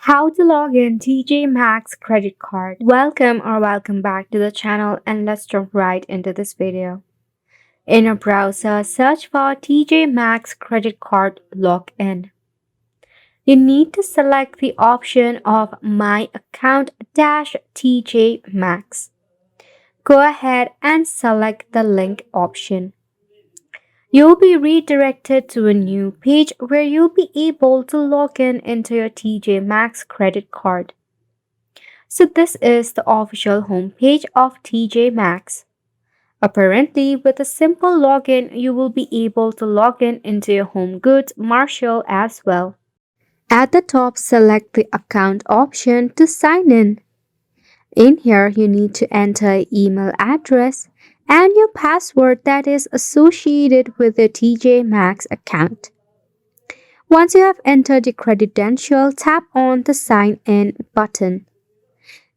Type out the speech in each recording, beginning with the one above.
How to log in TJ MAXX credit card. Welcome back to the channel, and let's jump right into this video. In your browser, search for TJ MAXX credit card login. You need to select the option of My Account TJ MAXX. Go ahead and select the link option. You'll be redirected to a new page where you'll be able to log in into your TJ MAXX credit card. So this is the official homepage of TJ MAXX. Apparently, with a simple login, you will be able to log in into your home goods Marshall as well. At the top, select the account option to sign in. In here, you need to enter an email address and your password that is associated with your TJ MAXX account. Once you have entered your credential, tap on the Sign In button.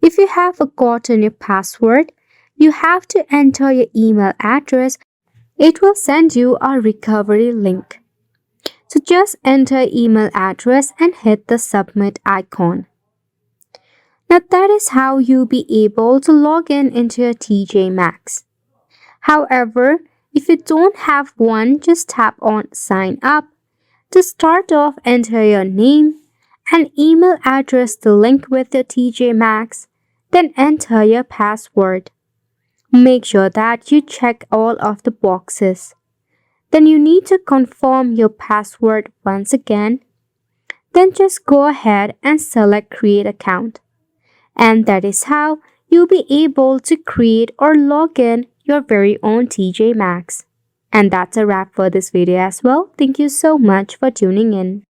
If you have forgotten your password, you have to enter your email address. It will send you a recovery link. So just enter email address and hit the submit icon. Now that is how you'll be able to log in into your TJ MAXX. However, if you don't have one, just tap on sign up. To start off, enter your name and email address to link with your TJ MAXX. Then enter your password. Make sure that you check all of the boxes. Then you need to confirm your password once again. Then just go ahead and select create account. And that is how you'll be able to create or log in your very own TJ MAXX. And that's a wrap for this video as well. Thank you so much for tuning in.